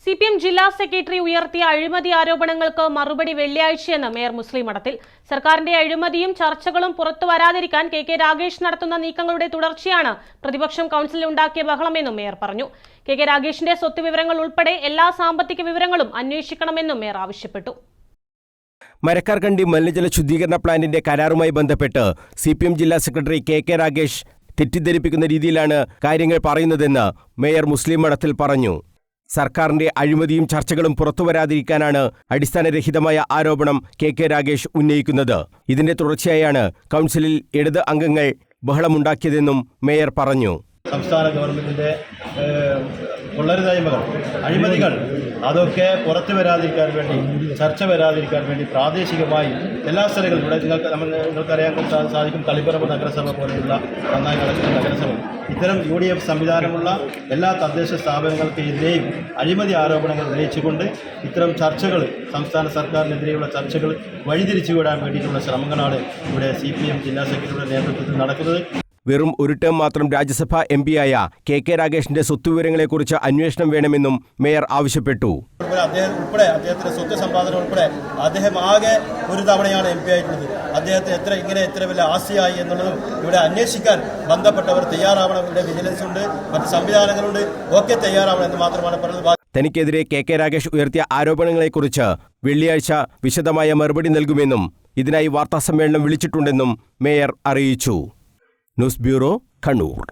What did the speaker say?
CPM ജില്ലാ secretary ഉയർത്തിയ അഴിമതി ആരോപണങ്ങൾക്ക് മറുപടി വെള്ളിയാഴ്ചയെന്ന് മേയർ മുസ്ലിം മഠത്തിൽ. സർക്കാരിന്റെ അഴിമതിയും ചർച്ചകളും പുറത്തു വരാതിരിക്കാൻ കെ രാഗേഷ് നടത്തുന്ന നീക്കങ്ങളുടെ തുടർച്ചയാണ് പ്രതിപക്ഷം കൗൺസിലിൽ ഉണ്ടാക്കിയ ബഹളമെന്നും മേയർ പറഞ്ഞു. കെ രാഗേഷിന്റെ സ്വത്ത് വിവരങ്ങൾ ഉൾപ്പെടെ എല്ലാ സാമ്പത്തിക വിവരങ്ങളും അന്വേഷിക്കണമെന്നും മേയർ ആവശ്യപ്പെട്ടു. മരക്കാർകണ്ടി മലിനജല ശുദ്ധീകരണ പ്ലാന്റിന്റെ കരാറുമായി ബന്ധപ്പെട്ട് CPM ജില്ലാ സെക്രട്ടറി കെ രാഗേഷ് തെറ്റിദ്ധരിപ്പിക്കുന്ന രീതിയിലാണ് കാര്യങ്ങൾ പറയുന്നതെന്ന് മേയർ മുസ്ലിം മഠത്തിൽ പറഞ്ഞു. സർക്കാരിന്റെ അഴിമതിയും ചർച്ചകളും പുറത്തുവരാതിരിക്കാനാണ് അടിസ്ഥാനരഹിതമായ ആരോപണം കെ രാഗേഷ് ഉന്നയിക്കുന്നത്. ഇതിന്റെ തുടർച്ചയായാണ് കൗൺസിലിൽ ഇടത് അംഗങ്ങൾ ബഹളമുണ്ടാക്കിയതെന്നും മേയർ പറഞ്ഞു. സംസ്ഥാന ഗവൺമെന്റിന്റെ കൊള്ളരുതായ്മകൾ, അഴിമതികൾ അതൊക്കെ പുറത്തു വരാതിരിക്കാൻ വേണ്ടി, ചർച്ച വരാതിരിക്കാൻ വേണ്ടി പ്രാദേശികമായി എല്ലാ സ്ഥലങ്ങളിലും ഇവിടെ നിങ്ങൾക്കറിയാൻ സാധിക്കും, തളിപ്പറമ്പ് നഗരസഭ പോലെയുള്ള നന്നായി നടക്കുന്ന നഗരസഭ ഇത്തരം UDF സംവിധാനമുള്ള എല്ലാ തദ്ദേശ സ്ഥാപനങ്ങൾക്കെതിരെയും അഴിമതി ആരോപണങ്ങൾ ഉന്നയിച്ചുകൊണ്ട് ഇത്തരം ചർച്ചകൾ, സംസ്ഥാന സർക്കാരിനെതിരെയുള്ള ചർച്ചകൾ വഴിതിരിച്ചുവിടാൻ വേണ്ടിയിട്ടുള്ള ശ്രമങ്ങളാണ് ഇവിടെ CPM ജില്ലാ സെക്രട്ടറിയുടെ നേതൃത്വത്തിൽ നടക്കുന്നത്. വെറും ഒരു ടേം മാത്രം രാജ്യസഭാ MP-യായ കെ രാഗേഷിന്റെ സ്വത്തുവിവരങ്ങളെക്കുറിച്ച് അന്വേഷണം വേണമെന്നും മേയർ ആവശ്യപ്പെട്ടു. അദ്ദേഹത്തിന്റെ സ്വത്ത് സമ്പാദനം ഉൾപ്പെടെ അദ്ദേഹം ആകെ ഒരു തവണയാണ് MP ആയിട്ടുള്ളത്. അദ്ദേഹത്തിന് എത്ര വലിയ ആസ്തിയായി എന്നുള്ളതും ഇവിടെ അന്വേഷിക്കാൻ ബന്ധപ്പെട്ടവർ തയ്യാറാവണം. ഇവിടെ വിജിലൻസ് ഉണ്ട്, മറ്റ് സംവിധാനങ്ങളുണ്ട്, ഒക്കെ തയ്യാറാവണം എന്ന് മാത്രമാണ് പറഞ്ഞത്. തനിക്കെതിരെ കെ രാഗേഷ് ഉയർത്തിയ ആരോപണങ്ങളെക്കുറിച്ച് വെള്ളിയാഴ്ച വിശദമായ മറുപടി നൽകുമെന്നും ഇതിനായി വാർത്താസമ്മേളനം വിളിച്ചിട്ടുണ്ടെന്നും മേയർ അറിയിച്ചു. News bureau, Kannur.